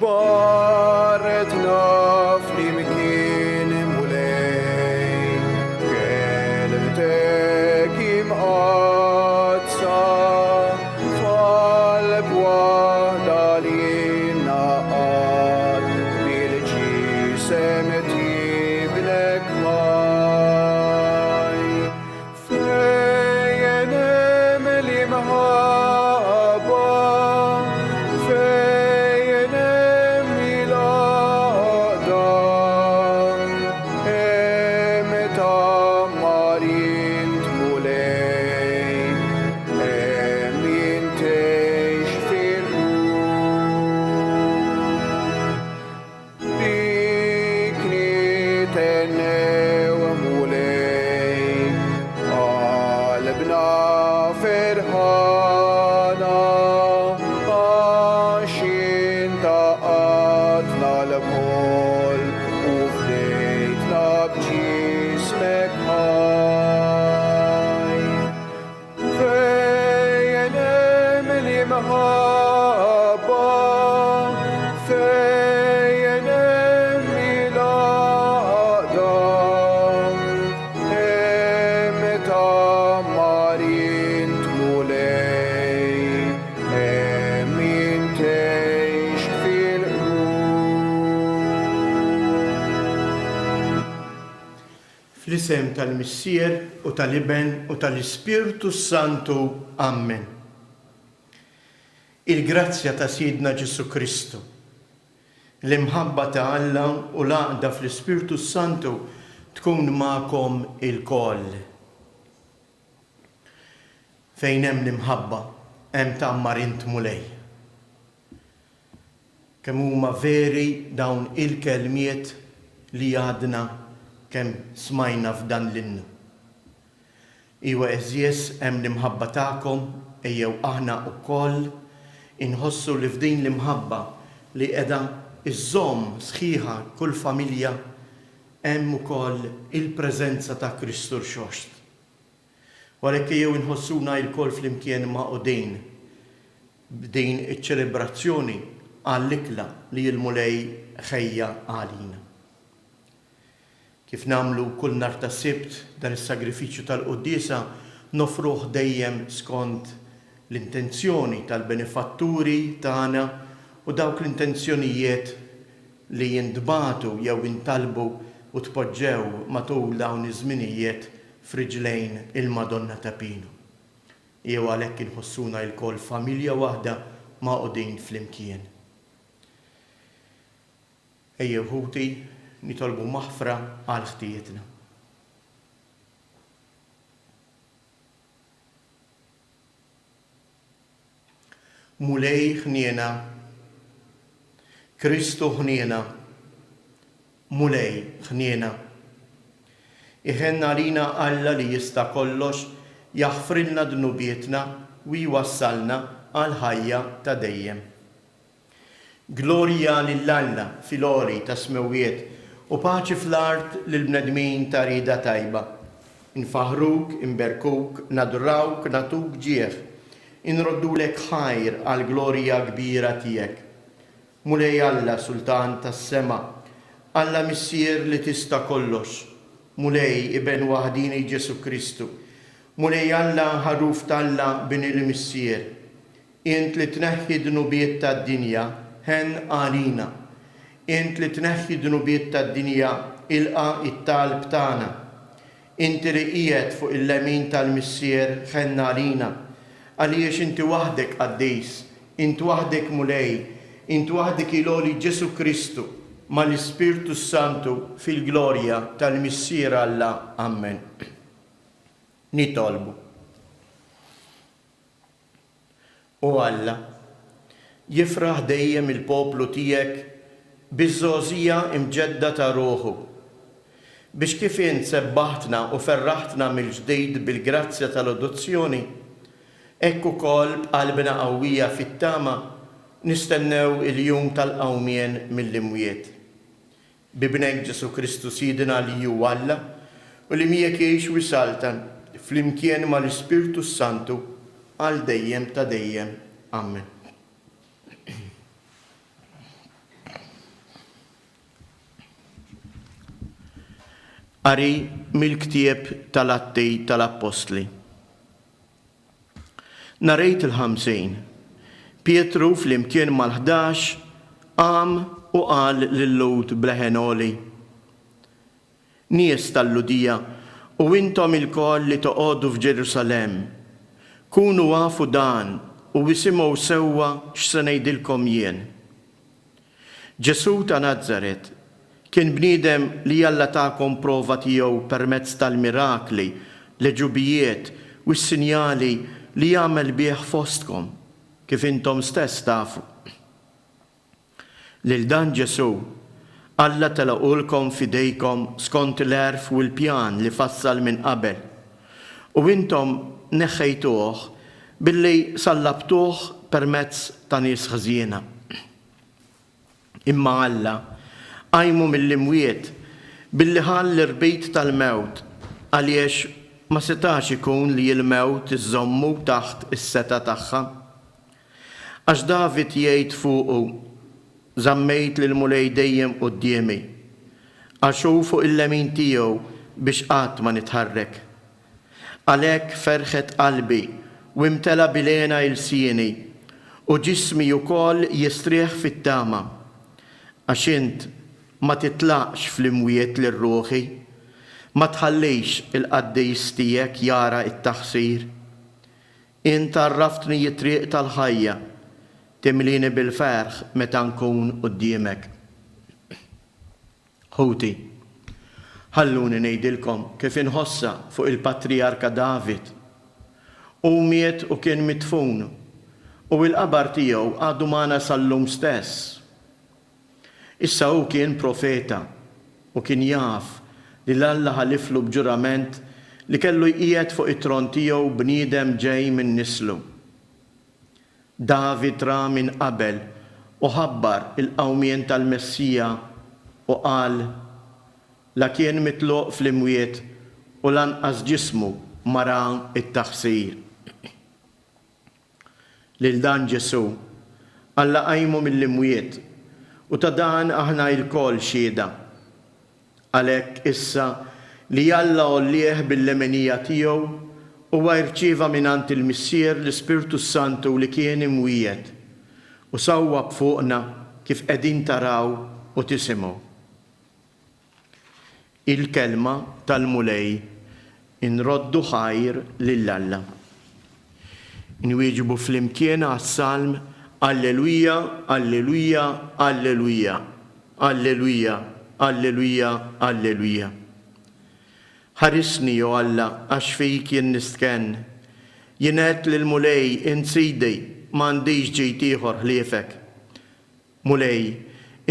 جبارتنا flimkien mulej kelmtek imqazza f'qalb waħda li naqad bil-ġisem tibnek ħaj fejn hemm l-imħabba fejn hemm il-għaqda hemm tammarin tmulej hemm jintejx fil-ħut bikni tennew mulej qalbna ferħana għax intaqatna l-kol u fdejtna b'ġismek ħaj fejn hemm l-imħabba fejn hemm il-għaqda hemm tammarin tmulej hemm jintejx fil-ħut. Fl-isem tal-Missier u tal-Iben u tal-Ispirtu Santu. Amen. Il-grazzja ta' Sidna Ġesu Kristu, l-imħabba ta' Alla u l-għaqda fl-Ispirtu Santu tkun ma'kom il-koll. Fejn hemm l-imħabba, hemm tammarin tmulej. Kemm huma veri dawn il-kelmiet li għadna kemm smajna f'dan l-innu. Iwa eżjes hemm l-imħabba tagħkom ejjew aħna wkoll inħossu li f'din l-imħabba li qiegħda iżżomm sħiħa kull familja hemm ukoll il-preżenza ta' Kristu rxoxt. Walhekk jew inħossuna lkoll flimkien maqudin b'din iċ-ċelebrazzjoni għall-ikla li l-mulej ħejja għalina. Kif nagħmlu kull nhar ta' Sibt dan is-sagrifiċċju tal-Quddiesa nofruh dejjem skont l-intenzjoni tal-benefatturi tagħna u dawk l-intenzjonijiet li jintbagħtu jew intalbu u tpoġġew matul dawn iż-żminijiet f'riġlejn il-Madonna ta' Pino. Jew għalhekk inħossuna lkoll familja waħda maqudin flimkien. Ejjew ħuti nitolbu maħfra għal ħtietna. Mulej ħniena, Kristu ħniena, mulej ħniena. Iħenna lina Alla li jista' kollox jaħfrilna dnubietna u jwassalna għal ħajja ta' dejjem. Glorja lill-Alla fil-għoli ta' smewiet u paċi fl-art lill-bnedmin ta' rida tajba. Infaħruk, inberkuk, nadrawk, natuk ġieħ, inroddulek ħajr għal glorja kbira tiegħek. Mulej Alla Sultan tas-sema, Alla Missier li tista' kollox, mulej Iben waħdini Ġesu Kristu, mulej Alla ħarruf t'Alla bin il-Missier. Int li tneħħi dnubiet tad-dinja ħen għalina. Int li tneħħi dnubiet tad-dinja ilqa it-talb tagħna. Inti li qiegħed fuq il-lemin tal-Missier ħen għalina. Għaliex inti waħdek qaddejs, inti waħdek mulej, inti waħdek iloli Ġesu Kristu mal-Ispirtu Santu fil-glorja tal-Missier Alla. Amen. Nitolbu. U Alla, jifraħ dejjem il-poplu tiegħek biż-żgħożija imġedda ta' ruħu biex kif int sebbaħtna u ferraħtna mill-ġdid bil-grazzja tal-adozzjoni, hekk ukoll b'qalbna qawwija fit-tama nistennew il-jum tal-qawmien mill-imwiet. Bibnek Ġesu Kristu Sidina li hu Alla u li miegħek jgħix wisaltan flimkien mal-Ispirtu Santu għal dejjem ta' dejjem. Amen. Qari mill-ktieb tal-Atti tal-Apostli. Narejt il-50. Pietru flimkien mal-11 qam u qal lil-Lud bleħenoli: Nies tal-Ludija u intom il-koll li toqgħodu f'Ġerusalemm, kunu għafu dan u isimgħu sewwa x'se ngħidilkom jien. Ġesu ta' Nażaret kien bniedem li Alla tagħkom prova tiegħu permezz tal-mirakli, l-eġubijiet u s-sinjali li jagħmel bih fostkom, kif intom stess tafu. Lil dan Ġesu Alla telaqulkom fidejkom skont l-erf u l-pjan li fassal minn qabel, u intom neħħejtuh billi sallabtuh permezz ta' nies ħażiena. Imma Alla għajmu mill-imwiet billi ħall l-irbit tal-mewt għaliex ma setax ikun li l-mewt iżommu taħt is-seta tagħha. Għax David jgħid fuqu: Żammejt lil mulej dejjem qudiemi, għax hu fuq il-lemin tiegħu biex qatt ma nitħarrek. Għalhekk ferħet qalbi u imtela bilena il-sieni u ġismi wkoll jistrieħ fit-tama, għax int ma titlaqx fl-imwiet lir-ruħi, ma tħallix il-qaddejs tiegħek jara t-taħsir. Int għarraftni t-triq tal-ħajja, timlini bil-ferħ meta nkun quddiemek. Ħuti, ħalluni ngħidilkom kif inħossa fuq il-Patriarka David. U miet u kien mitfun u l-qabar tiegħu għadu magħna sal-lum stess. Issa hu kien profeta u kien jaf li l-Alla ħaliflu b'ġurament li kellu jqiegħed fuq it-tron tiegħu bniedem ġej minn nislu. David ra minn qabel u ħabbar il-qawmien tal-Messija u qal: la kien mitluq fl-imwiet u lanqas ġismu ma ra t-taħsir. Lil dan Ġesu Alla qajmu mill-imwiet u ta' dan aħna l-koll xhieda. Għalhekk issa li Alla ollieħ bil-lemenija tiegħu huwa rċieva mingħand il-Missier l-Ispirtu Santu li kien imwiet u sawwab fuqna kif qegħdin taraw u tisimgħu. Il-kelma tal-mulej inroddu ħajr lill-Alla. Inwieġbu flimkien għas-salm: Alleluja, Alleluja, Alleluja, Alleluja, Alleluja, Alleluja. Ħarisni o Alla għax fik jien nistkenn. Jien għedt lill-mulej: insidi m'għandix ġid ieħor ħliefek. Mulej,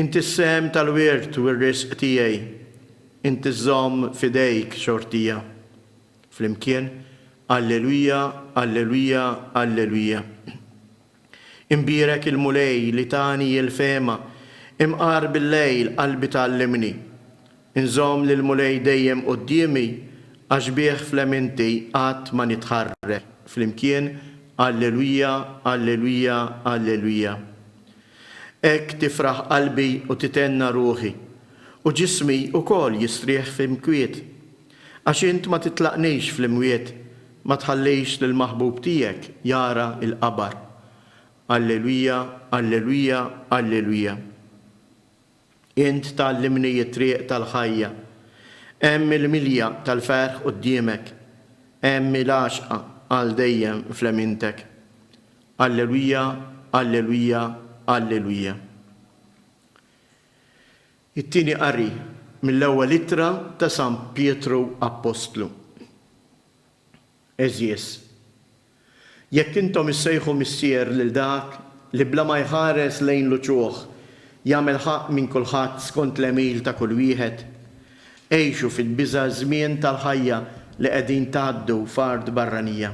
inti s-sem tal-wirt u r-risq tiegħi, inti żomm fidejk xortija. Flimkien: Alleluja, Alleluja, Alleluja. Imbierek il-mulej li tani il-fema, imqar bil-lejl qalbi tallimni. Inżomm lill-mulej dejjem qudiemi għax bih fl-eminti qatt ma nitħarrek. Flimkien: Alleluja, Alleluja, Alleluja. Hekk tifraħ qalbi u titenna ruħi u ġismi wkoll jistrieħ f'imkwiet għax int ma titlaqnix fl-imwiet, ma tħallix lill-maħbub tiegħek jara l-qabar. Alleluja, Alleluja, Alleluja. Int tallimni t-triq tal-ħajja, hemm il-milja tal-ferħ quddiemek, hemm il-għaxqa għal dejjem fl-emintek. Alleluja, Alleluja, Alleluja. It-tieni qari mill-ewwel ittra ta' San Pietru Apostlu. Eżies, jekk intom issejħu missier lil dak li bla ma jħares lejn l-uċuħ jagħmel ħaq minn kulħadd skont l-emil ta' kull wieħed, għejxu fil-biża' żmien tal-ħajja li qegħdin tgħaddu f'ard barranija.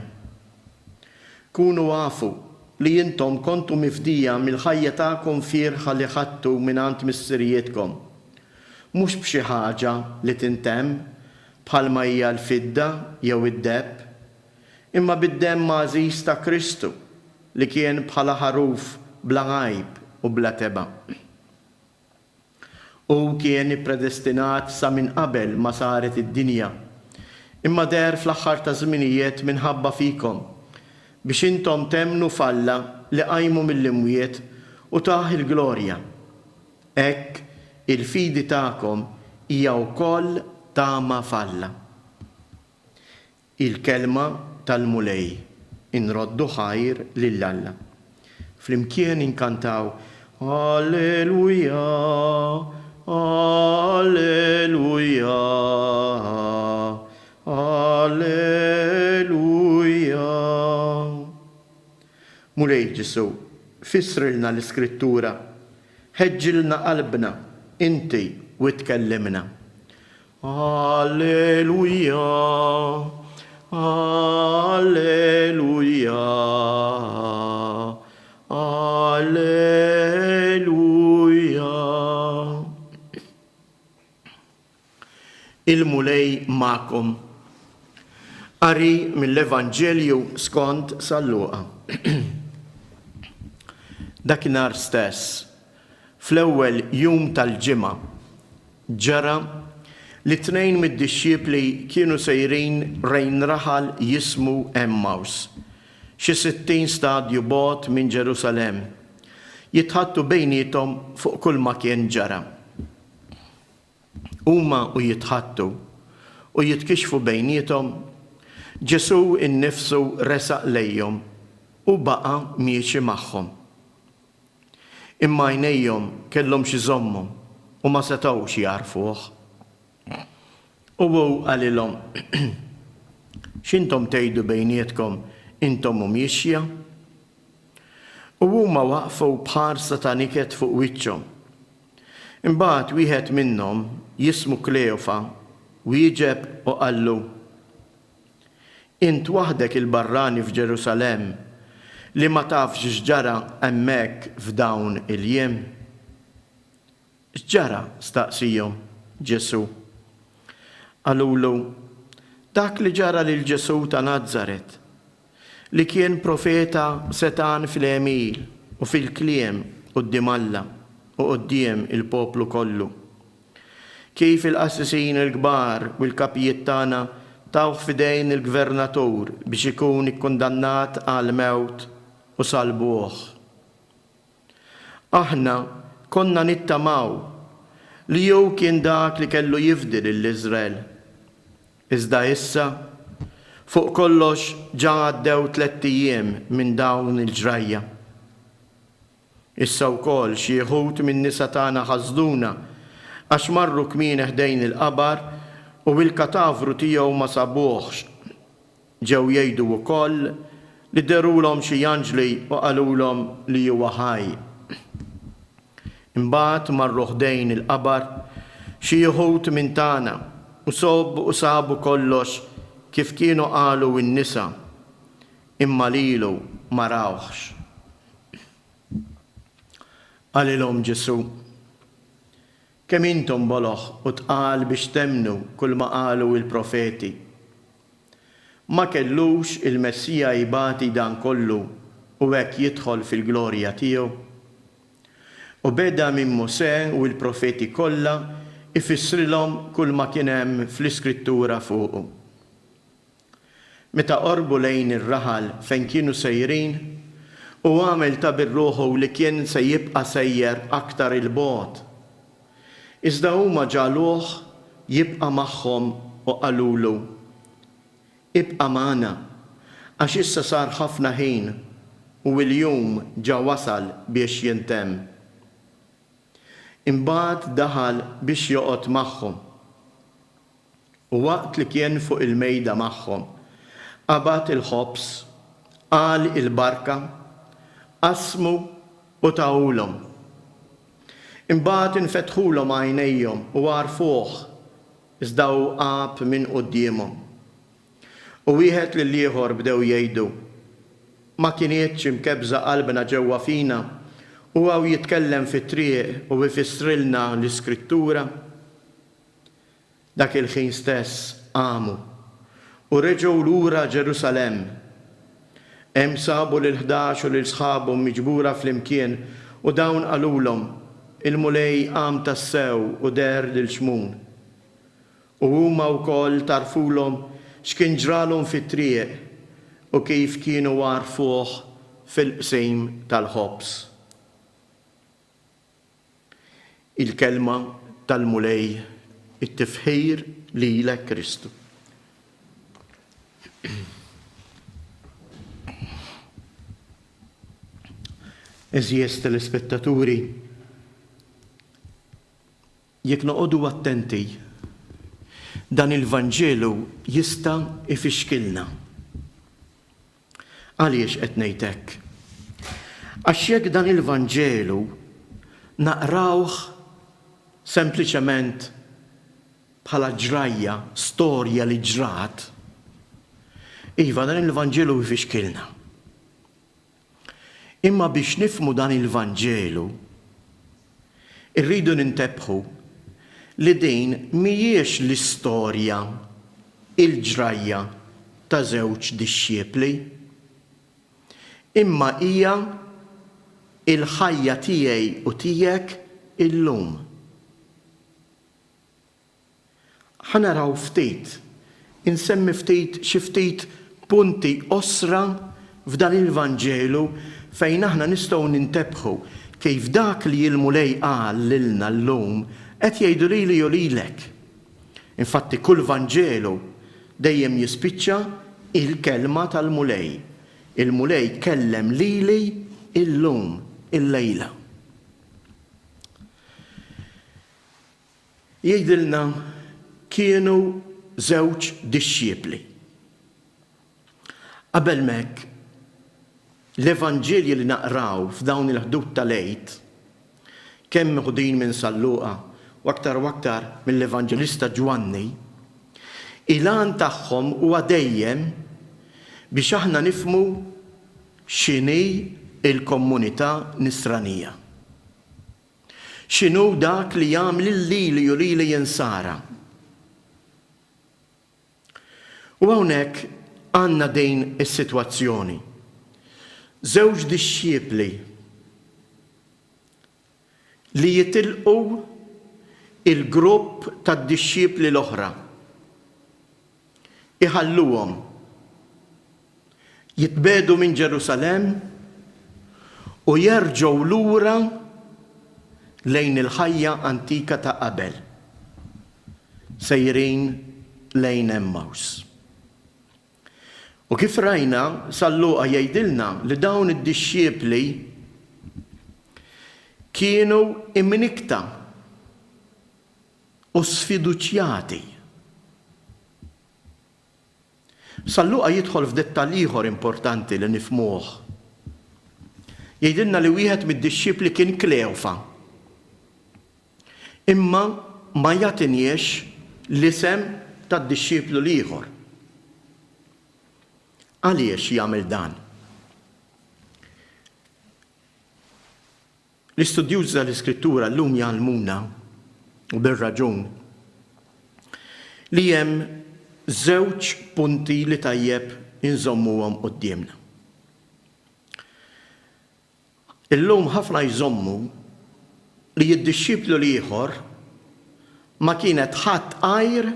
Kunu għafu li intom kontu mifdija mill-ħajja tagħkom firħa li ħadtu mingħand missirijietkom, mhux b'xi ħaġa li tintemm bħalma hija l-fidda jew id-debb, imma bid-demm għażiż ta' Kristu li kien bħala ħaruf bla għajb u bla teba. U kien ippredestinat sa minn qabel ma saret id-dinja. Imma der fl-aħħar ta' żminijiet minħabba fikom biex intom temnu falla li qajmu mill-imwiet u taħ il-glorja. Hekk il-fidi tagħkom hija wkoll tama falla. Il-kelma tal-mulej inroddu ħajr lill-Alla. Flimkien inkantaw Alleluja, Alleluja, Alleluja. Mulej Ġesu, fissrilna l-iskrittura, ħeġġilna qalbna, inti u tkellimna. Alleluja, Alleluja, Alleluja. Il-mulej ma'kom. Qari mill-Evanġelju skont San Luqa. Dakinhar stess, fl-ewwel jum tal-ġimgħa, ġara li tnejn mid-dixxiepli kienu sejrin rejn raħal jismu Emmaus, xi 60 stadju bogħod minn Ġerusalemm, jitħattu bejniethom fuq kull ma kien ġara. Huma u jitħattu u jitkixfu bejniethom, Ġesu innifsu resaq lejhom u baqa' miexi magħhom. Imma għajnejhom kellhom xi żommhom u ma setgħux jarfuh. U hu għalilhom, x'intom tgħidu bejnietkom intom u miexja? U huma waqfu bħarsa ta' niket fuq wiċċhom. Imbagħad wieħed minnhom jismu Kleofa wieġeb u qallu: Int waħdek il-barrani f'Ġerusalemm li ma tafx x'ġara hemmhekk f'dawn il-jiem. X'ġara staqsihom Ġesu. Qalulu: dak li ġara lil Ġesu ta' Nażaret, li kien profeta setan fil-Emil u fil-kliem quddiem Alla u quddiem il-poplu kollu. Kif il-qassisin il-kbar u l-kapijiet tagħna tawh f'idejn il-gvernatur biex ikun ikkundannat għal mewt u salbuh. Aħna konna nittamaw li jew kien dak li kellu jifdi lill-Iżrael. Iżda issa fuq kollox ġa għaddew 3 ijiem minn dawn il-ġrajja. Issa wkoll xi wħud min-nisa tagħna ħażduna għax marru kmien ħdejn il-qabar u bil-katavru tiegħu ma sabuhx. Ġew jgħidu wkoll li derulhom xi janġli u qalulhom li huwa ħaj. Imbagħad marru ħdejn il-qabar xi wħud minn tagħna u sabu kollox kif kienu qalu n-nisa, imma lilu ma rawhx. Qalilhom Ġesu: kemm intom boloħ u tqal biex temnu kull ma qalu il-profeti. Ma kellux il-Messija jibati dan kollu u hekk jidħol fil-glorja tiegħu. U beda minn Mosè u l-profeti kollha ifissrilhom kull ma kien hemm fl-Iskrittura fuqu. Meta qorbu lejn ir-raħal fejn kienu sejrin u għamel ta' bir-ruħu li kien se jibqa' sejjer aktar il-bogħod. Iżda huma ġaluh jibqa' magħhom u qalulu: ibqa' magħna għax issa sar ħafna ħin u l-jum ġa wasal biex jintemm. Imbagħad daħal biex joqgħod magħhom. U waqt li kien fuq il-mejda magħhom, qabad il-ħobs, qal il-barka, qasmu u tawulhom. Imbagħad infetħulhom għajnejhom u għarfuh iżda hu qab minn qudiemhom. U wieħed lil ieħor bdew jgħidu: ma kienieetx imkebża qalbna ġewwa fina u għaw jitkellem fit-triq u ifissrilna l-Iskrittura. Dak il-ħin stess qamu u reġgħu lura Ġerusalemm. Hemm sabu l-11 u l-sħabhom miġbura flimkien u dawn qalulhom: il-mulej qam tassew u der lil xmun. U huma wkoll tarfulhom x'kien ġralhom fit-triq u kif kienu warfuh fil-qsejm tal-ħobs. Il-kelma tal-mulej it-tifħir lilek Kristu. Eżies telespettaturi, jekk noqogħdu attenti, dan il-Vanġelu jista' ifixkilna. Għaliex qed ngħid hekk? Għax jekk dan il-Vanġelu naqrawh sempliċement bħala ġrajja, storja li ġrat, iva dan il-Vanġelu ifixkilna. Imma biex nifmu dan il-Vanġelu, irridu nintabħu li din mhijiex l-istorja il-ġrajja ta' żewġ dixxiepli, imma hija il-ħajja tiegħi u tiegħek illum. Ħanaraw ftit, insemmi xi ftit punti osra f'dan il-Vanġelu fejn aħna nistgħu nintabħu kif dak li l-mulej qal lilna llum qed jgħidu lili u lilek. Infatti kull Vanġelu dejjem jispiċċa il-kelma tal-mulej. Il-mulej kellem lili illum, il-lejla. Jgħidilna kienu żewġ dixxiepli. Qabel m'hekk, l-Evanġelji li naqraw f'dawn il-ħdud tal-għid kemm meħudin minn Salluqa u aktar mill-Evanġelista Ġwanni, il-għan tagħhom huwa dejjem biex aħna nifhmu x'inhi il-komunità Nisranija. X'inhu dak li jagħmel lili u lili jinsara. U hawnhekk għandna din is-sitwazzjoni. Żewġ dixxiepli li jitilqu il-grupp tad-dixxiepli l-oħra. Iħalluhom jitbedu minn Ġerusalemm u jerġgħu lura lejn il-ħajja antika ta' qabel. Sejrin lejn Emmaus. U kif rajna, Salluqa jgħidilna li dawn id-dixxiepli kienu imnikta u sfiduċjati. Salluqa jidħol f'dettall ieħor importanti li nifhmuh. Jgħidilna li wieħed mid-dixxiepli kien Kleofa. Imma ma jagħtiniex l-isem tad-dixxieplu l-ieħor. Għaliex jagħmel dan? L-istudjużi tal-Iskrittura llum jgħallmuna u bir-raġun li hemm żewġ punti li tajjeb inżommuhom qudiemna. Illum ħafna jżommu li d-dixxieplu l-ieħor ma kienet ħadd għajr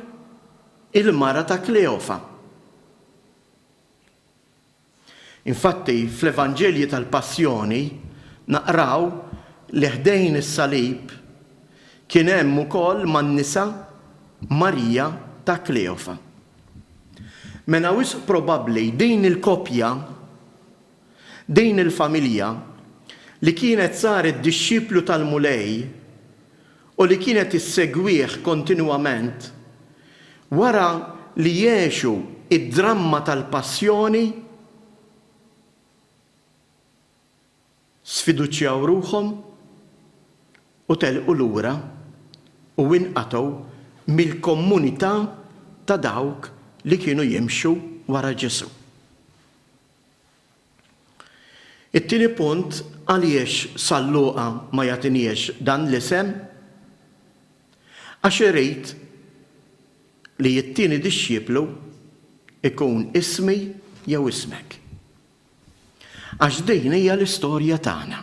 il-mara ta' Kleofa. Infatti, fl-Evanġelji tal-Passjoni naqraw li ħdejn is-salib kien hemm ukoll man-nisa Marija ta' Kleofa. Mena wisq probabbli din il-koppja, din il-familja li kienet saret dixxieplu tal-mulej u li kienet issegwih kontinwament wara li jgħixu id-dramma tal-Passjoni sfiduċjaw ruhom u telqu lura u inqatgħu mill-komunità ta' dawk li kienu jimxu wara Ġesu. It-tieni punt għaliex Salluqa ma jagħtiniex dan l-isem għax irid li t-tieni dixxieplu ikun ismi jew ismek. Għax din hija l-istorja tagħna.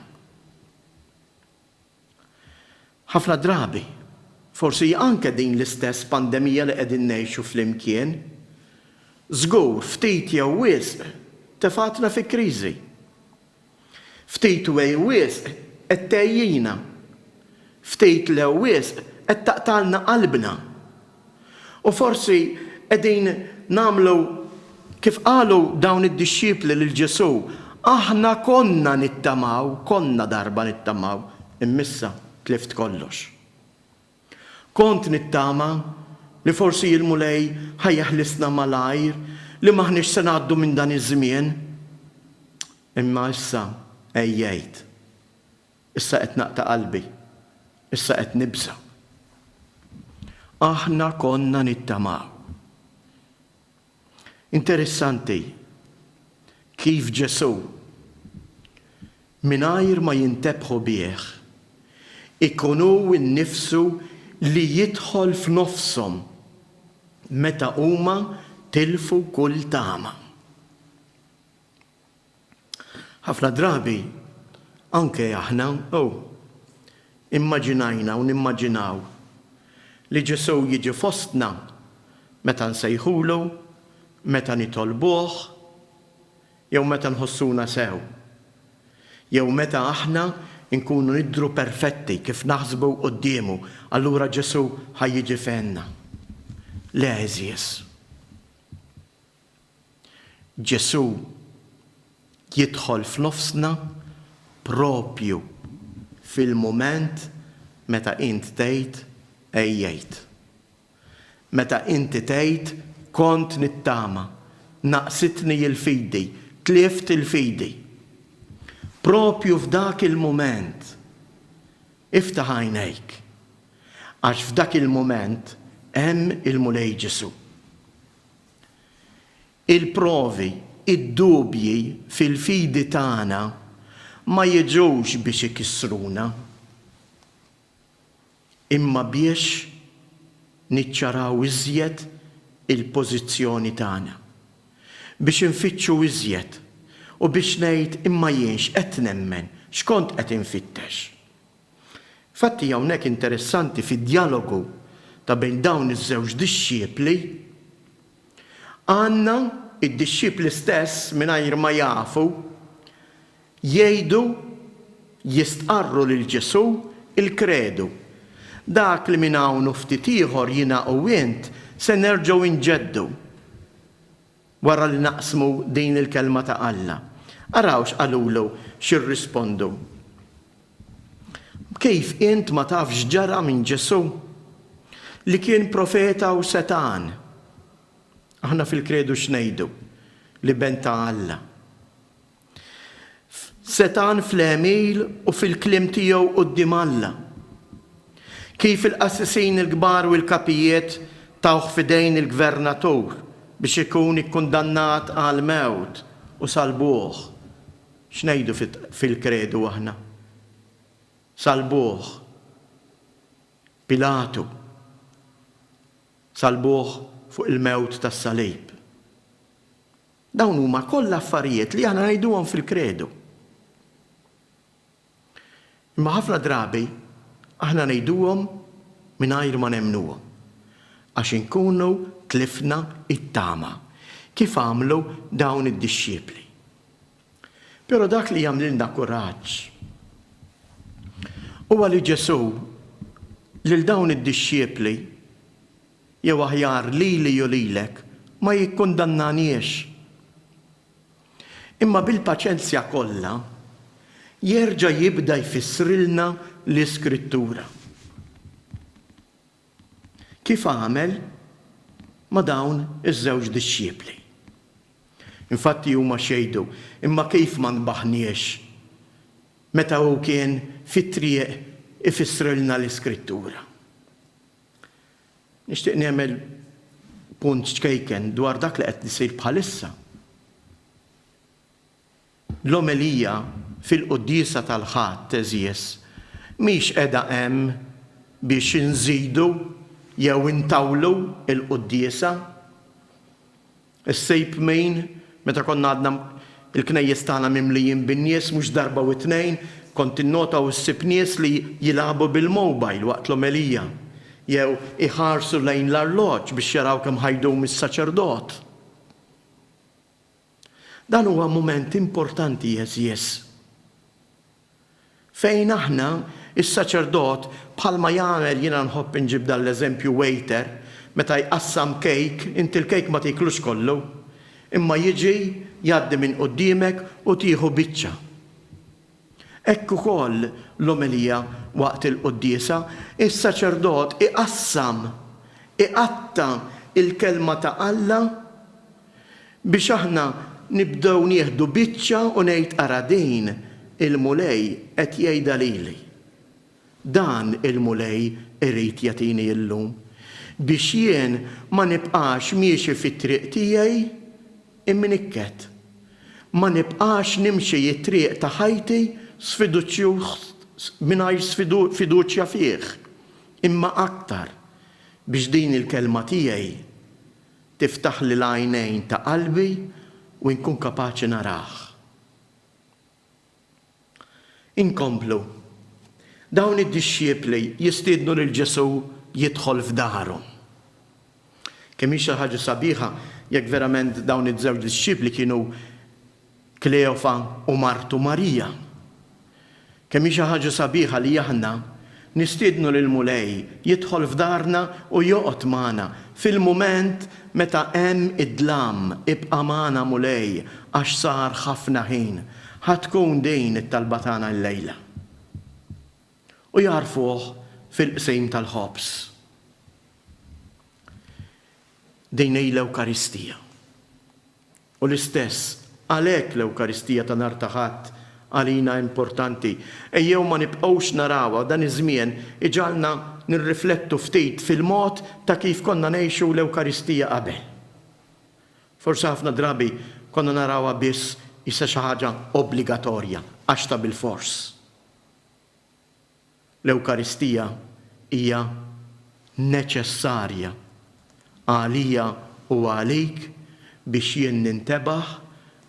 ħafna drabi, forsi anke din l-istess pandemija li qegħdin ngħixu flimkien, żgur ftit jew wisq tefatna fi kriżi. Ftit wisq qed tgħinjina. Ftit lew wisq qed taqtalna qalbna. U forsi qegħdin nagħmlu kif qalu dawn id-dixxiepli lil Ġesu, aħna konna nittamaw, konna darba nittamaw, immissa tlift kollox. Kont nittama li forsi il-mulej ħajjaħlisna malajr, li maħniex se ngħaddu minn dan iż-żmien. Imma issa ejjejt. Issa qed naqta' qalbi. Issa qed nibsa. Aħna konna nittamaw. Interessanti kif Ġesu mingħajr ma jintebħu bih ikunu nnifsu li jidħol f'nofshom meta huma tilfu kull tama. Ħafna drabi anke aħna immaġinajna u nimmaġinaw li Ġesu jiġi fostna meta nsejħulu, meta nitolbuh, jew meta nħossuna sew. Jew meta aħna nkunu nidru perfetti kif naħsbu qudiemu, allura Ġesu ħajjiġi fenna. Le eżies. Ġesu jidħol f'nofsna propju fil-mument meta int tgħid ejjejt. Meta inti tgħid kont nittama, naqsitni il-fidi, tlift il-fidi. Propju f'dak il-moment, iftaħ għajnejk, għax f'dak il-moment hemm il-mulej Ġesu. Il-provi, id-dubji fil-fidi tagħna ma jiġux biex ikissruna, imma biex niċċaraw iżjed il-pożizzjoni tagħna. Biex infittxu iżjed u biex ngħid imma jienx qed nemmen x'kont qed infittex. Fatti hawnhekk interessanti fid-dialogu ta' bejn dawn iż-żewġ dixxiepli għandna id-dixxiepli stess mingħajr ma jafu jgħidu jistqarru lil Ġesu il-kredu. Dak li minn hawn ftit ieħor jiena u int se nerġgħu inġeddu wara li naqsmu din il-kelma ta' Alla. Araw x'qalulu x'irrispondu. Kif int ma tafx ġara minn Ġesu li kien profeta u setan. Aħna fil-kredu x'ngħidu li ben ta' Alla. Setan fl-emil u fil-klim tiegħu quddiem Alla. Kif il-qassisin il-kbar u l-kapijiet tawħ fidejn il-gvernatur biex ikun ikkundannat għal mewt u salbuh. X'ngħidu fil-kredu aħna? Salbuh. Pilatu. Salbuh fuq il-mewt tas-salib. Dawn huma kollha affarijiet li aħna ngħiduhom fil-kredu. Imma ħafna drabi aħna ngħiduhom mingħajr ma nemmnuhom għax inkunu tlifna it-tama kif għamlu dawn id-dixxiepli. Però dak li jagħmlilna kuraġġ huwa li Ġesu lil dawn id-dixxiepli jew aħjar lili u lilek ma jikkundannaniex. Imma bil-paċenzja kollha jerġa' jibda jfissrilna l-Iskrittura. Kif għamel ma dawn iż-żewġ dixxiepli. Infatti huma xejdu, imma kif ma nbaħniex meta hu kien fit-triq ifissrilna l-Iskrittura. Nixtieq nagħmel punt ċkejken dwar dak li qed isir bħalissa. L-omelija fil-qudiesa tal-ħadd eżies mhix qiegħda hemm biex inżidu jew intawlu il-qudiesa. Is-sejb min meta konna għadna il-knejjes tagħna mimlijin bin-nies mhux darba u tnejn, kont innota u ssib nies li jilabu bil-mobile waqt l-omelija, jew iħarsu lejn l-arloġġ biex jaraw kemm ħajdu mis-saċerdot. Dan huwa mument importanti jeżjes. Fejn aħna is-saċerdot bħalma jagħmel jiena nħobb inġib dan l-eżempju waiter, meta jqassam kejk, inti l-kejk ma tiklux kollu, imma jiġi jgħaddi minn quddiemek u tieħu biċċa. Hekk ukoll l-omelija waqt il-quddiesa, is-saċerdot iqassam, iqatta il-kelma ta' Alla biex aħna nibdew nieħdu biċċa u ngħid ara din il-mulej qed jgħidha lili. Dan il-mulej irid jagħtini llum biex jien ma nibqax miexi fit-triq tiegħi imminikket. Ma nibqax nimxi it-triq ta' ħajti mingħajr fiduċja fih, imma aktar biex din il-kelma tiegħi tiftaħ li l-għajnejn ta' qalbi u nkun kapaċi narah. Inkomplu. Dawn id-dixxiepli jistiednu lil Ġesu jidħol f'darhom. Kemm hi xi ħaġa sabiħa jekk verament dawn iż-żewġ dixxiepli kienu Kleofa u Martu Marija. Kemm hi xi ħaġa sabiħa li aħna nistiednu lil mulej jidħol f'darna u joqgħod magħna fil-mument meta hemm id-dlam ibqa' magħna mulej għax sar ħafna ħin. Ħatkun din it-talba tagħna llejla. U jarfuh fil-qsim tal-ħobs. Din hi l-Ewkaristija. U l-istess għalhekk l-Ewkaristija ta' nhar ta' Ħadd għalina importanti. Ejjew ma nibqgħux narawha dan iż-żmien iġalna nirriflettu ftit fil-mod ta' kif konna ngħixu l-Ewkaristija qabel. Forsi ħafna drabi konna narawha biss issa xi ħaġa obbligatorja għax ta' bil-fors. L-Ewkaristija hija neċessarja għalija u għalik biex jien nintebaħ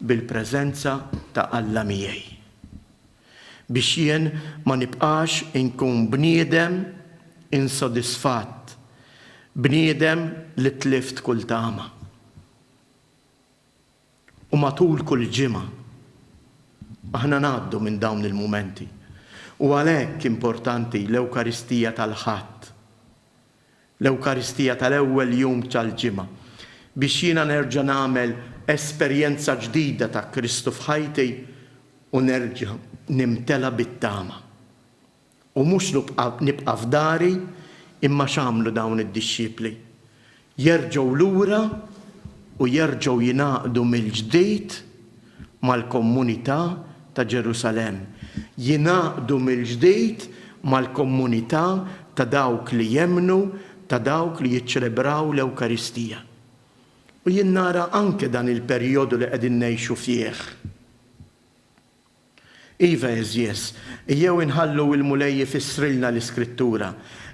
bil-preżenza ta' Alla miegħi. Biex jien ma nibqax inkun bniedem insodisfatt, bniedem li tlift kull tama. U matul kull ġimgħa aħna ngħaddu minn dawn il-mumenti. U għalhekk importanti l-Ewkaristija tal-Ħadd, l-Ewkaristija tal-ewwel jum tal-ġimgħa, biex jiena nerġa' nagħmel esperjenza ġdida ta' Kristu f'ħajti u nerġa' nimtela bit-tama. U mhux nibqa' f'dari imma x'għamlu dawn id-dixxiepli. Jerġgħu lura u jerġgħu jingħaqdu mill-ġdid mal-komunità ta' Ġerusalemm. Jingħaqdu mill-ġdid mal-komunità ta' dawk li jemmnu, ta' dawk li jiċċelebraw l-Ewkaristija. U jien nara anke dan il-perjodu li qegħdin ngħixu fih. Iva eżjes, ejjew inħallu l-mulej jfissrilna l-Iskrittura,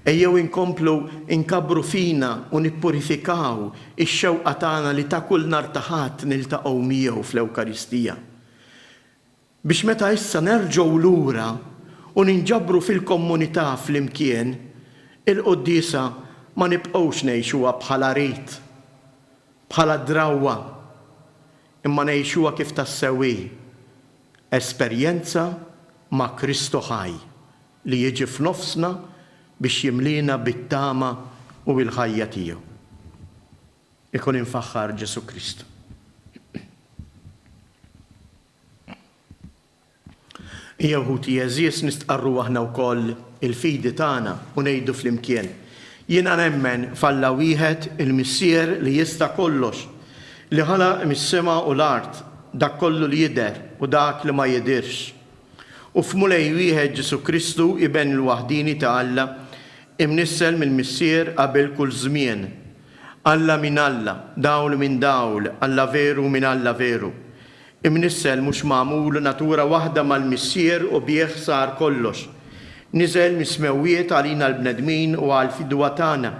ejjew inkomplu inkabru fina u nippurifikaw ix-xewqa tagħna li ta' kull nhar ta' Ħadd niltaqgħu miegħu fl-Ewkaristija. Biex meta issa nerġgħu lura u ninġabru fil-komunità flimkien, il-quddiesa ma nibqgħux ngħixuha bħala rit, bħala drawwa, imma ngħixuha kif tassewwi, esperjenza ma' Kristu ħaj li jiġi f'nofsna biex jimlina bit-tama u bil-ħajja tiegħu. Ikun infaħħar Ġesu Kristu. Jeħuti eżies nistqarru aħna wkoll il-fidi tagħna u ngħidu flimkien. Jiena nemmen f'Alla wieħed il-Missier li jista' kollox, li ħalaq mis-sema u l-art, dak kollu li jidher u dak li ma jidirx. U f'mulej wieħed Ġesu Kristu iben l-waħdini ta' Alla, imnissel mill-Missier qabel kull żmien. Alla min Alla, dawl min dawl, Alla veru min Alla veru. Imnissel mhux magħmul natura waħda mal-Missier u bih sar kollox. Niżel mismewwiet għalina l-bnedmin u għal-fidwa tagħna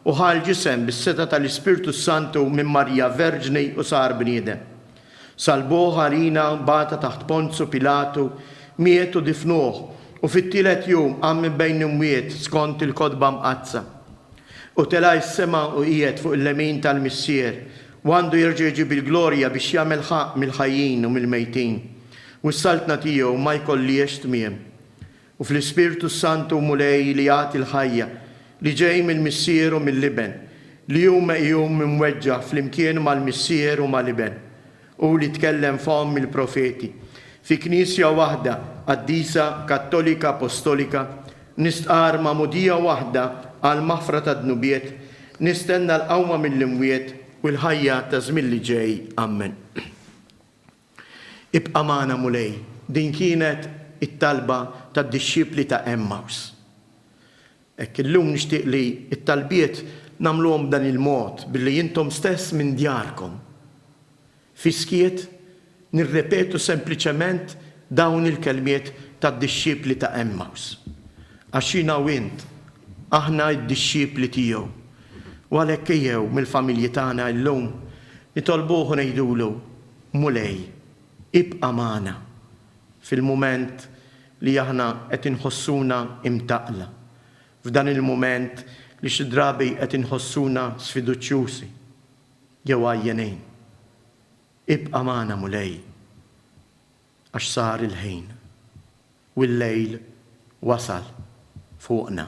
u ħal ġisem bis-seta tal-Ispirtu Santu minn Marja Verġni u sar bniedem. Salbuh għalina bata taħt Ponzu Pilatu miet u difnuh u fit-tielet jum qam minn bejn imwiet skont il-kodba mqazza. U tela s-sema u qiegħed fuq il-lemin tal-missier u għandu jerġa' jiġi bil-glorja biex jagħmel ħaq mill-ħajjin u mill-mejtin. U s-saltna tiegħu ma jkollix tmiem. U fl-Ispirtu Santu mulej li jagħti l-ħajja li ġej mill-missier u mill-liben li jum imweġġa fl-imkien mal-missier u mal-liben u li tkellem fahom il-profeti fi knisja waħda qaddisa kattolika apostolika nistqar ma'mudija waħda għal maħfra ta' dnubiet nistenna l-qawma mill-imwiet u l-ħajja ta' żmien li ġej. Amen. Ibqa' magħna mulej, din kienet it-talba tad-dixxipli ta' Emmaus. Hekk illum nixtieq li it-talbiet nagħmluhom b'dan il-mod billi intom stess minn djarkom. Fiskiet nirrepetu sempliċement dawn il-kelmiet tad-dixxipli ta' Emmaus. Għax jiena u int aħna d-dixxipli tiegħu. U għalhekk ejjew mill-familji tagħna llum nitolbuh u ngħidulu mulej, ibqa' magħna fil-mument li aħna qed inħossuna imtaqla. F'dan il-mument li xi drabi qed inħossuna sfiduċjużi jew għajjenejn. Ibqa' magħna mulej għax sar il-ħin u l-lejl wasal fuqna.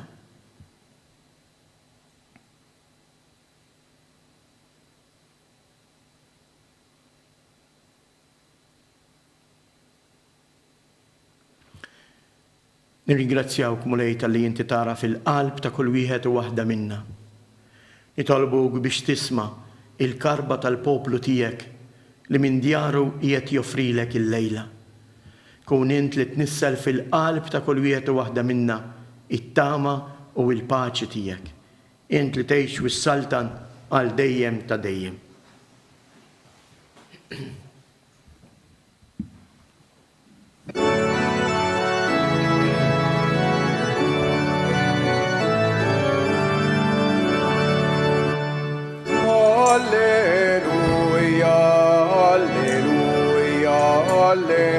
Nirringrazzjawk mulej tal-li inti tara fil-qalb ta' kull wieħed u waħda minna. Nitolbuk biex tisma' il-karba tal-poplu tiegħek li minn djaru qiegħed joffrilek il-lejla. Kun int li tnissel fil-qalb ta' kull wieħed u waħda minna it-tama u l-paċi tiegħek. Int li tgħix wis-saltan għal dejjem ta' dejjem. Alleluia, alleluia, alleluia.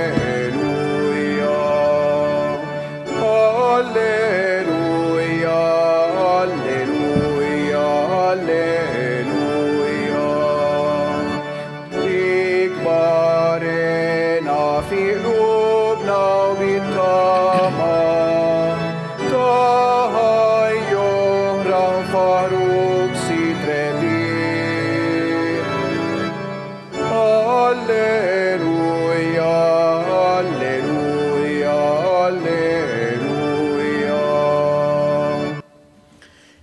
Alleluia, alleluia, alleluia. Ikbarena fi qlubna u bit-tama, taħajju ranfaruk si trebi. Alleluia, alleluia, alleluia.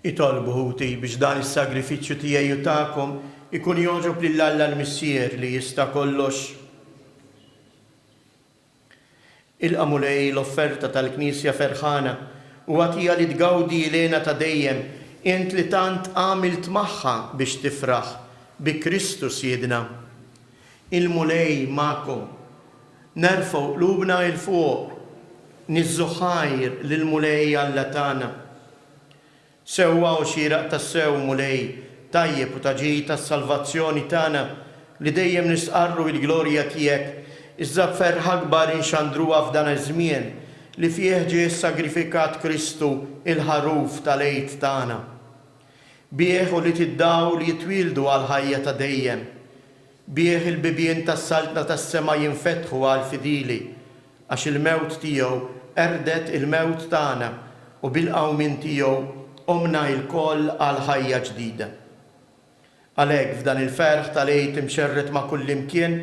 Itolbu ħuti biex dan is-sagrifiċċju tiegħi tagħkom ikun joġob lill-Alla l-Missier li jista' kollox. Ilqa' mulej l-offerta tal-Knisja ferħana u għatija li tgawdi lejna ta' dejjem int li tant għamilt magħha biex tifraħ bi Kristu Siedna. Il-mulej ma'kom, nerfgħu qlubna il fuq, nizzuħajr lill-mulej Alla tagħna. Sewwa u xieraq tas-sew mulej, tajjeb u taġi tas-salvazzjoni tagħna li dejjem nisqarru l-glorja tiegħek, iżda b'ferħa kbar inxandruha f'dan iż-żmien li fih ġie sagrifikat Kristu il-ħaruf tal-għid tagħna. Bieħu li tiddaw li jitwildu għal ħajja ta' dejjem. Bieħ il-bibien tas-saltna tas-sema jinfetħu għal fidili għax il-mewt tiegħu erdet il-mewt tagħna u bil-qawmin tiegħu omna il-koll għal ħajja ġdida. Għalhekk f'dan il-ferħ tal-għid imxerret ma' kull imkien,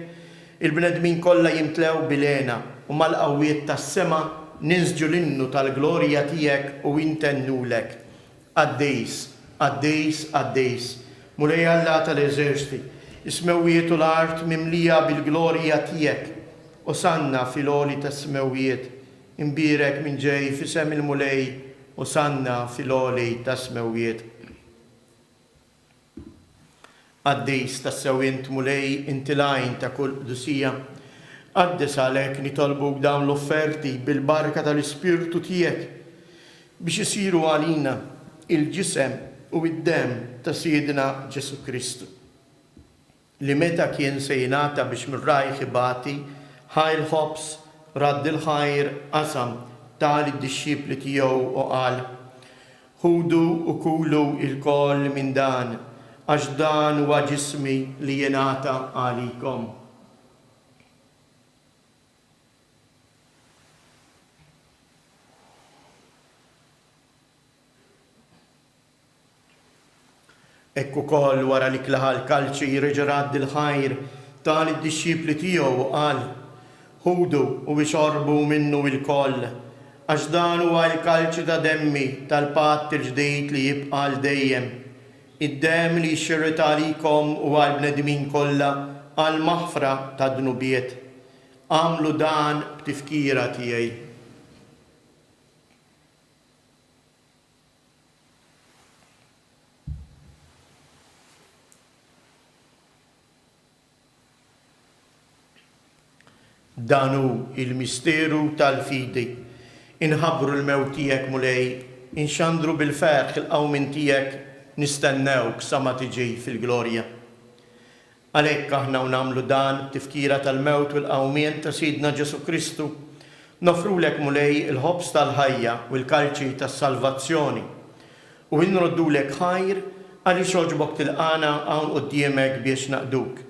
il-bnedmin kollha jimtlew bilena u mal-qawwiet tas-sema ninsġu l-innu tal-glorja tiegħek u intennulek. Għaddejs, għaddejs, għaddejs, mulej Alla tal-eżerċiti, ismewwiet u l-art mimlija bil-glorja tiegħek u sanna fil-għoli ta' smewwiet imbirek minn ġej fisem il-mulej u sanna fil-għoli ta' smewwiet. Għaddejs ta' sewint mulej intilajn ta' kull qdusija, għaddes għalhekk nitolbuk dawn l-offerti bil-barka tal-Ispirtu tiegħek biex isiru għalina il-ġisem u id-dem ta' Siedna Ġesu Kristu. Li meta kien se jingħata biex mir-rajħ ibati ħajl ħobs radd il-ħajr qasam tal-disċipli tiegħu u qal: Ħudu u kulu il-koll minn dan, għax dan huwa ġismi li jingħata għalikom. Ekku koll wara li klaħal kalċi jirġarad il-ħajr tal-disċipli tiegħu u qal: Ħudu u ixorbu minnu il-koll, għax dan huwa l-kalċi ta' demmi tal-patt il-ġdejt li jibqa' l dejjem. Id-dem li xirrit għalikom u għal-bnedmin kollha għal-maħfra ta' dnubiet. Għamlu dan b'tifkira tiegħi. Danu il-misteru tal-fidi. Inħabru l-mewt tiegħek mulej, inxandru bil-ferħ il-qawmin tiegħek, nistennewk sa ma tiġi fil-glorja. Għalhekk aħna nagħmlu dan tifkira tal-mewt u l-qawmien ta' Sidna Ġesu Kristu, nofrulek mulej il-ħobs tal-ħajja u l-kalċi tas-salvazzjoni u nroddulek ħajr għaliex oġbok tilqana hawn quddiemek biex naqduk.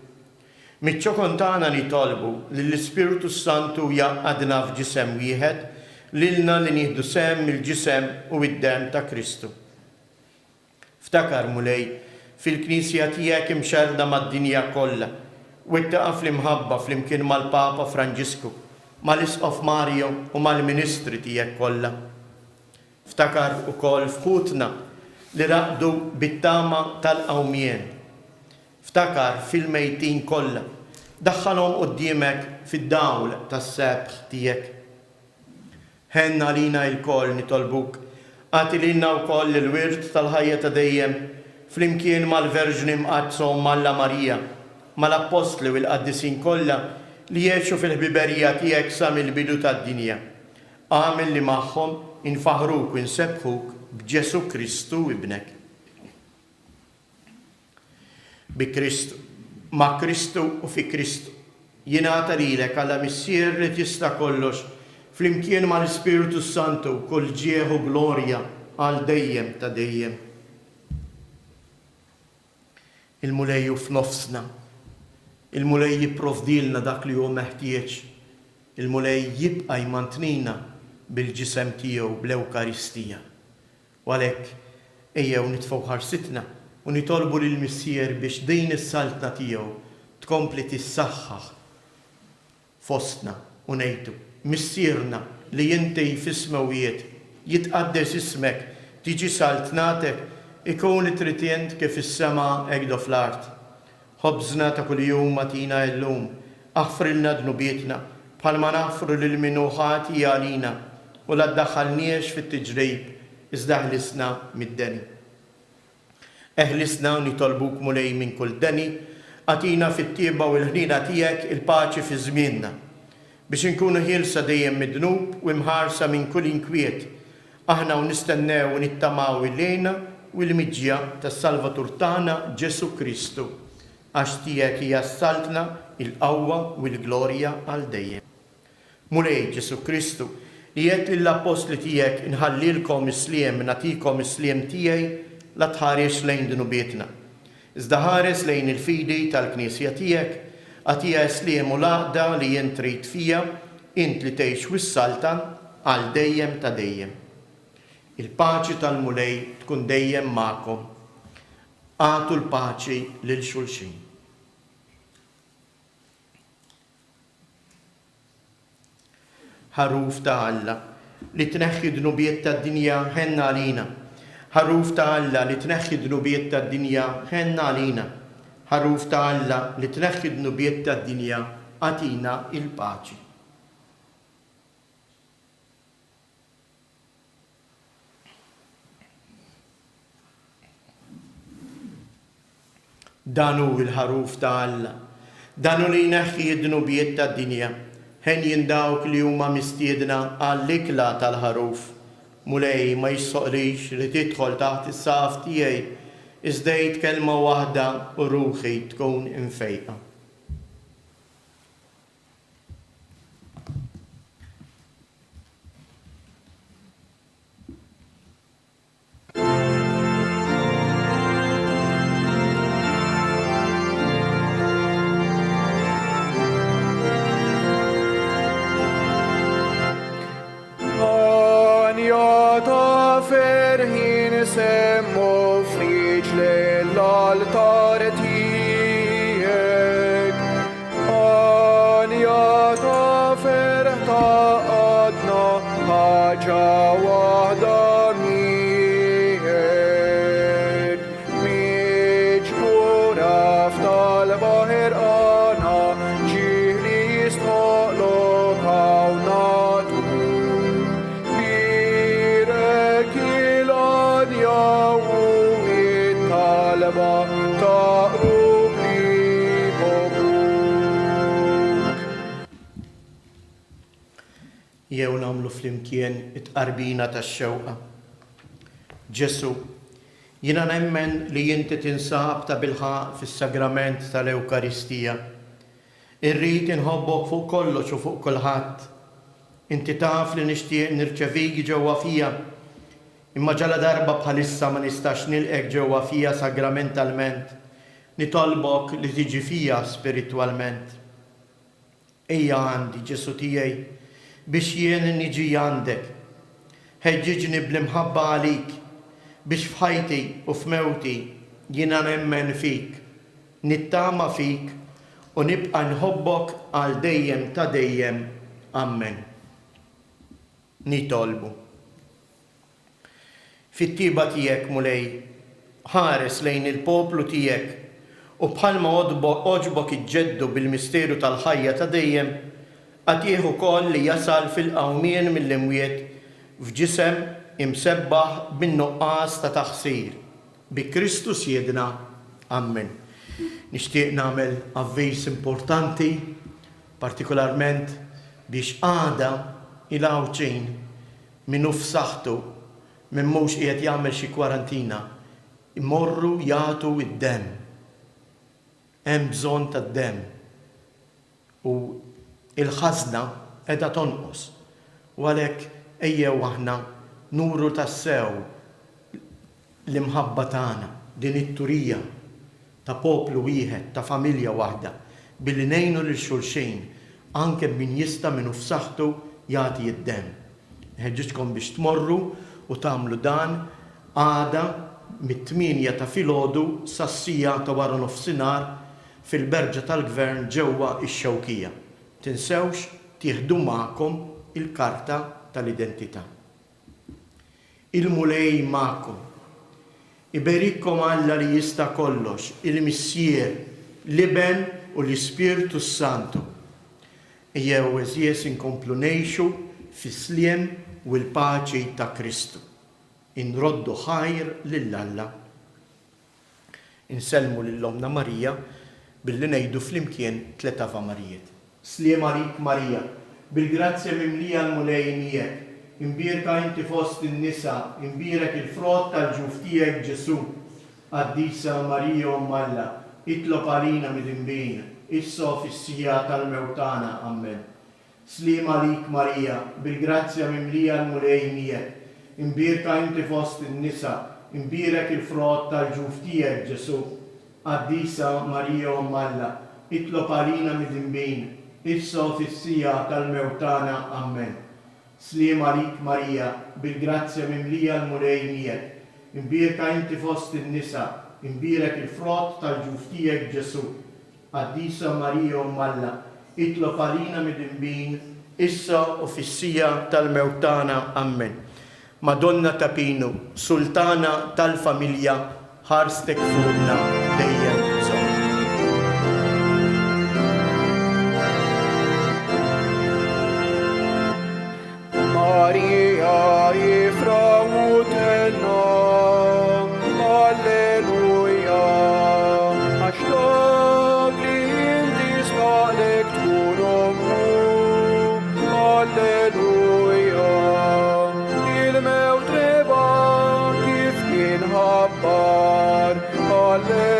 Mitċokon tagħna nitolbu li l-Ispiritu Santu jaqgħadna f'ġisem wieħed lilna li nieħdu sem il-ġisem u id-dem ta' Kristu. Ftakar mulej fil-Knisja tiegħek imxerda mad-dinja kollha u ittaqa' fl-imħabba flimkien mal-Papa Franġisku, mal-Isqof Mario u mal-Ministri tiegħek kollha. Ftakar ukoll f'ħutna li raqdu bit-tama tal-qawmien. Ftakar fil-mejtin kollha, daħħalhom quddiemek fid-dawl tas-sebħ tiegħek. Ħenna lina l-koll nitolbuk, għati lilna wkoll il-wirt tal-ħajja ta' dejjem flimkien mal-Verġni mqazzhom Malla Marija, mal-Apostli u l-Qaddisin kollha li jgħixu fil-ħbiberija tiegħek sa mill-bidu tad-dinja. Għamil li magħhom infaħruk u nsebħuk b'Ġesu Kristu ibnek. Bi Kristu, ma' Kristu u fi Kristu, jingħata lilek għala missier li tista' kollox flimkien mal-Ispiritu Santu kull ġieħu glorja għal dejjem ta' dejjem. Il-mulejju f'nofsna, il-mulej jipprovdilna dak li hu meħtieġ, il-mulej jibqa' jmantnina bil-ġisem tiegħu bl-Ewkaristija. U għalhekk ejjew nitfgħu ħarsitna u nitolbu lill-missier biex din is-saltna tiegħu tkompli tissaħħaħ fostna u ngħidu: Missierna li inti f'ismewiet jitqaddes ismek, tiġi saltnatek, ikun it-tritjent kif is-sema hekk fl-art. Ħobżna ta' kuljum matina llum, aħfrilna dnubietna bħalma naħfru lil min hu ħati għalina u la ddaħħalniex fit-tiġrib iżda ħlisna mid-deni. Eħlisna u nitolbuk mulej minn kull deni, għatina fit-tieba u l-ħnina tiegħek il-paċi fi żmienna biex inkunu ħielsa dejjem mid-dnub u mħarsa minn kull inkwiet. Aħna u nistennew u nittamaw il-lejna u l-miġja tas-Salvatur tagħna Ġesu Kristu, għax tiegħek hija s-saltna, il-qawwa u l-glorja għal dejjem. Mulej Ġesu Kristu li qed lill-Apostli tiegħek inħallilkom isliem nagħtikom isliem tiegħi la tħares lejn dnubietna. Iżda ħares lejn il-fidi tal-Knisja tiegħek, għatija isliem u laqda li jien trid fija, int li tgħix wis-saltan għal dejjem ta' dejjem. Il-paċi tal-mulej tkun dejjem magħkom. Għatu l-paċi lil xulxin. Ħaruf ta' Alla li tneħħi dnubiet tad-dinja ħenna għalina. Ħaruf ta' Alla li tneħħi dnubiet tad-dinja ħenna għalina. Ħaruf ta' Alla li tneħħi dnubiet tad-dinja għatina il-paċi. Danu il-ħaruf ta' Alla, danu li jneħħi d-dnubiet tad-dinja, ħen jindawk li huma mistiedna għall-ikla tal-ħaruf. Mulej ma jissoqrix li tidħol taħt is-saf tiegħi, iżda kelma waħda u ruħi tkun infejqa. ferħin semmu friġ l-altar tijek. Anja ta' ferħ ta' għadna ħaġa wahda miegħek. Miġbura f'tal-baħir għana ġieli jistħoqlok hawnatu. Birek il-għadja u it-talba ta' qrub li bobuk. Jew namlu flimkien it-qarbina tax-xewqa. Ġesu, jiena nemmen li inti tinsab ta' bilħaq fis-sagrament tal-Ewkaristija. Irrid inħobbok fuq kollox u fuq kulħadd. Inti taf li nixtieq nirċevik ġewwa fija, imma ġala darba bħalissa ma nistax nilqek ġewwa fija sagramentalment. Nitolbok li tiġi fija spiritwalment. Ejja għandi Ġesu tiegħi biex jien niġi għandek. Ħeġġiġni bl-imħabba għalik biex f'ħajti u f'mewti jiena nemmen fik, nittama fik u nibqa' nħobbok għal dejjem ta' dejjem. Amen. Nitolbu. Fit-tiba tiegħek mulej, ħares lejn il-poplu tiegħek u bħalma oġbok iġġeddu bil-misteru tal-ħajja ta' dejjem, għatieħ ukoll li jasal fil-qawmien mill-imwiet f'ġisem imsebbaħ bin-nuqqas ta' taħsir. Bi Kristus jedna. Amen. Nixtieq nagħmel avviż importanti, partikolarment biex għada il-għawċin minnu f'saħħtu minn mhux qiegħed jagħmel xi kwarantina, immorru jagħtu id-demm. Hemm bżonn tad-demm. U il-ħażna qiegħda tonqos. U għalhekk ejjew aħna nuru tas-sew l-imħabba tagħna, din it-turija ta' poplu wieħed, ta' familja waħda, billi ngħinu lil xulxejn anke min jista' minnu f'saħħtu jagħti id-demm. Ħeġġitkom biex tmorru u tagħmlu dan għada mit-8 ta' filgħodu sas-sija ta' wara nofsinhar fil-berġa tal-Gvern ġewwa x-Xewkija. Tinsewx tieħdu magħkom il-karta tal-identità. Il-mulej magħkom. Iberikkom Alla li jista' kollox, il-Missier, l-Iben u l-Ispirtu Santu. Ejjew eżies inkomplu ngħixu fis-sliem u l-paċi ta' Kristu. Inroddu ħajr lill-Alla. Insellmu lill-Omna Marija billi ngħidu flimkien 3 Ava Marijiet. Sliem għalik Marija, bil-grazzja mimlija l-mulej miegħek, imbierka inti fost in-nisa, imbierek il-frott tal-ġuf tiegħek Ġesu. Qaddisa Marija Umm Alla, itlob għalina mid-imbien, issa fis-sija tal-mewtana. Amen. Sliem għalik Marija, bil-grazzja mimlija l-mulej miegħek, imbierka inti fost in-nisa, imbierek il-frott tal-ġuf tiegħek Ġesu. Qaddisa Marija Umm Alla, itlob għalina mid-imbien, issa fis-sija tal-mewtana. Amen. Sliem għalik Marija, bil-grazzja mimlija l-mulej miegħek, imbierka inti fost in-nisa, imbierek il-frott tal-ġuf tiegħek Ġesu. Qaddisa Marija Umm Alla, itlob għalina mid-imbien, issa u fis-sija tal-mewtana. Amen. Madonna ta' Pinu, Sultana tal-familja, ħarstek fuqna dejjem bżonn. Marija jifraħu tenna, Alleluja, għax dak li inti sħalek tkun ommu. Alleluja, il-mewt reba kif kien ħabbar. Alleluja.